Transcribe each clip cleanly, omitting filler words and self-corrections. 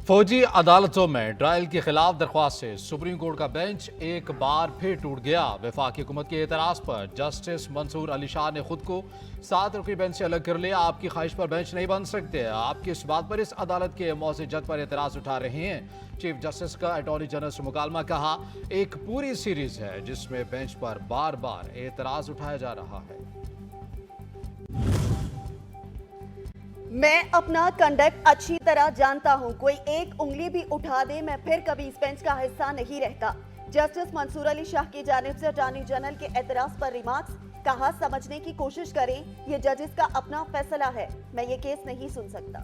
फौजी अदालतों में ट्रायल के खिलाफ दरख्वास्त से सुप्रीम कोर्ट का बेंच एक बार फिर टूट गया। वफाकी हुकूमत के एतराज पर जस्टिस मंसूर अली शाह ने खुद को 7 रुकनी बेंच से अलग कर लिया। आपकी ख्वाहिश पर बेंच नहीं बन सकते। आप किस बात पर इस अदालत के मौजूद जज पर एतराज उठा रहे हैं? चीफ जस्टिस का अटॉर्नी जनरल से मुकालमा। कहा, एक पूरी सीरीज है जिसमें बेंच पर बार बार एतराज उठाया जा रहा है। मैं अपना कंडक्ट अच्छी तरह जानता हूं। कोई एक उंगली भी उठा दे, मैं फिर कभी इस बेंच का हिस्सा नहीं रहता। जस्टिस मंसूर अली शाह की जानिब से अटॉर्नी जनरल के एतराज पर रिमार्क्स। कहा, समझने की कोशिश करें, ये जजेस का अपना फैसला है, मैं ये केस नहीं सुन सकता।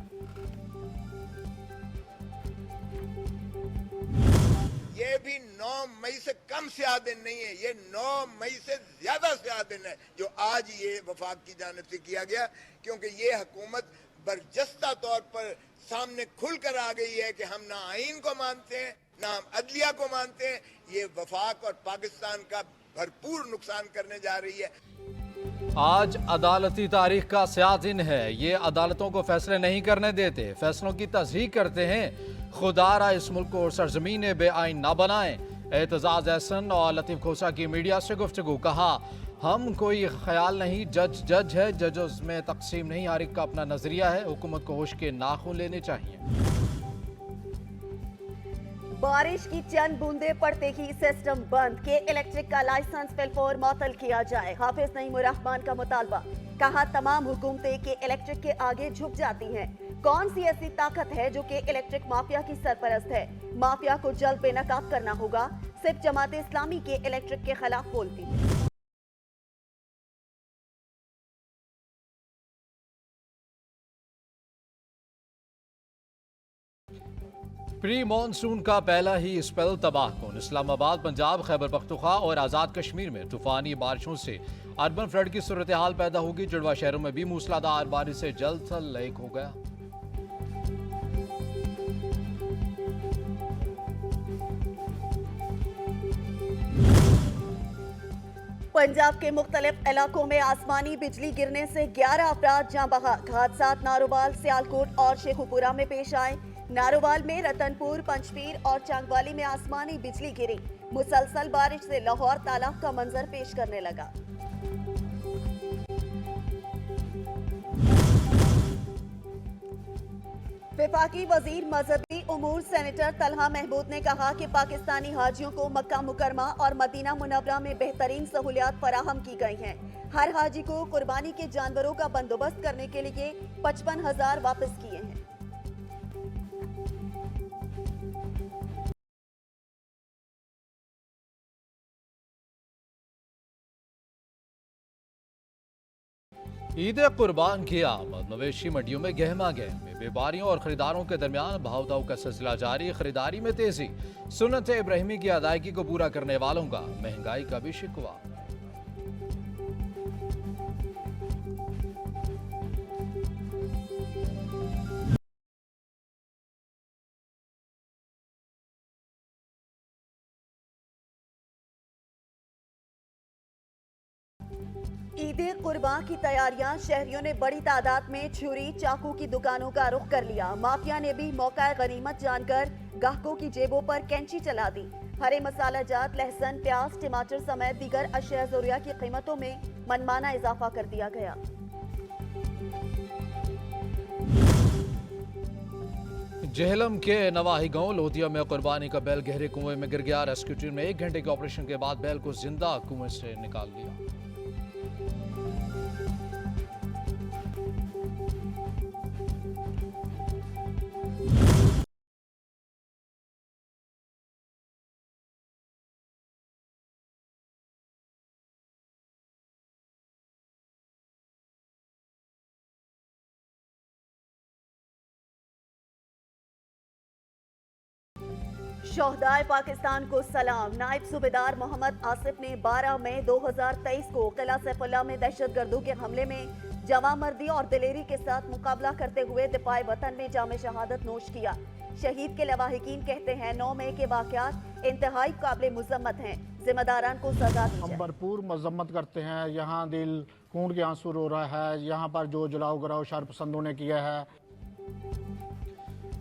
ये भी 9 मई से कम स्याह दिन नहीं है, ये 9 मई से ज्यादा स्याह दिन है जो आज ये वफाक की जानिब से किया गया, क्योंकि ये हुकूमत बरजस्ता तौर पर सामने खुलकर आ गई है कि हम ना आईन को मानते हैं ना हम अदलिया को मानते हैं। ये वफाक और पाकिस्तान का भरपूर नुकसान करने जा रही है। आज अदालती तारीख का स्याह दिन है। ये अदालतों को फैसले नहीं करने देते, फैसलों की तस्दीक करते हैं। खुदारा इस मुल्क को सरजमीन बेआइन ना बनाएं। एतजाज एहसन और लतीफ खोसा की मीडिया से गुफ्तगू। कहा, हम कोई ख्याल नहीं, जज है, जजेस में तकसीम नहीं, हर एक का अपना नजरिया है। हुकूमत को होश के नाखून लेने चाहिए। बारिश की चंद बूंदे पड़ते ही सिस्टम बंद। के इलेक्ट्रिक का लाइसेंस फिलफौर मअतल किया जाए। हाफिज नईमुर रहमान का मुतालबा। कहा, तमाम हुकूमतें के इलेक्ट्रिक के आगे झुक जाती हैं। कौन सी ऐसी ताकत है जो कि इलेक्ट्रिक माफिया की सरपरस्त है? माफिया को जल्द बेनकाब करना होगा। सिर्फ जमात इस्लामी के इलेक्ट्रिक के खिलाफ बोलती है। प्री मानसून का पहला ही स्पेल तबाहकुन। इस्लामाबाद, पंजाब, खैबर पख्तूनख्वा और आज़ाद कश्मीर में तूफानी बारिशों से अर्बन फ्लड की सूरत हाल पैदा होगी। जुड़वा शहरों में भी मूसलाधार बारिश से जल्द थल लैक हो गया। पंजाब के मुख्तलिफ इलाकों में आसमानी बिजली गिरने से 11 अफराद जाँ बहक। हादसात नारोवाल, सियालकोट और शेखुपुरा में पेश आए। नारोवाल में रतनपुर, पंचपीर और चांगवाली में आसमानी बिजली गिरी। मुसलसल बारिश से लाहौर तालाब का मंजर पेश करने लगा। वफाकी वजीर मजहबी उमूर सेनेटर तलहा महमूद ने कहा कि पाकिस्तानी हाजियों को मक्का मुकरमा और मदीना मुनव्वरा में बेहतरीन सहूलियात फराहम की गई हैं। हर हाजी को कुर्बानी के जानवरों का बंदोबस्त करने के लिए 55,000 वापस किए हैं। ईद कुर्बान की आमद। मवेशी मंडियों में गहमा गहमी। व्यापारियों और खरीदारों के दरमियान भाव ताव का सिलसिला जारी। खरीदारी में तेजी। सुन्नत इब्राहिमी की अदायगी को पूरा करने वालों का महंगाई का भी शिकवा। ईद कुर्बान की तैयारियां। शहरियों ने बड़ी तादाद में छुरी चाकू की दुकानों का रुख कर लिया। माफिया ने भी मौका गनीमत जानकर गाहकों की जेबों पर कैंची चला दी। हरे मसाला जात, लहसुन, प्याज, टमाटर समेत दीगर अशिया ज़रूरिया की कीमतों में मनमाना इजाफा कर दिया गया। जेहलम के नवाही गांव लोधिया में कुर्बानी का बैल गहरे कुएं में गिर गया। रेस्क्यू टीम ने 1 घंटे के ऑपरेशन के बाद बैल को जिंदा कुएं से निकाल लिया। शोहदाए पाकिस्तान को सलाम। नायब सूबेदार मोहम्मद आसिफ ने 12 मई 2023 को किला सैफुल्लाह में दहशतगर्दों के हमले में जवामर्दी और दिलेरी के साथ मुकाबला करते हुए दिफाए वतन में जामे शहादत नोश किया। शहीद के लवाहिकीन कहते हैं 9 मई के वाकयात इंतहाई काबिल मुजम्मत हैं। जिम्मेदारान को सजा दी जाए। हम भरपूर मजम्मत करते हैं। यहाँ दिल खून के आंसू रो रहा है। यहाँ पर जो जलाओ गराओ शर पसंदों ने किया है।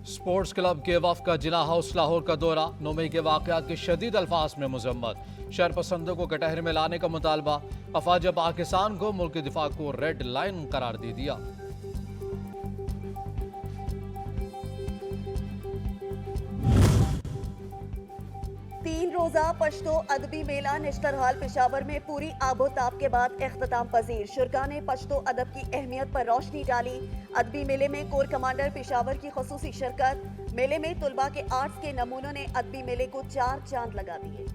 स्पोर्ट्स क्लब के वफ़द का जिला हाउस लाहौर का दौरा। 9 मई के वाक़यात की शदीद अल्फाज में मजम्मत। शरपसंदों को कटहरे में लाने का मुतालबा। अफवाज पाकिस्तान को मुल्क के दिफा को रेड लाइन करार दे दिया। तीन रोजा पश्तो अदबी मेला नेशनल हॉल पेशावर में पूरी आबोताब के बाद इख्तिताम पजीर। शुरका ने पश्तो अदब की अहमियत पर रोशनी डाली। अदबी मेले में कोर कमांडर पेशावर की खसूसी शिरकत। मेले में तुलबा के आर्ट्स के नमूनों ने अदबी मेले को 4 चांद लगा दिए।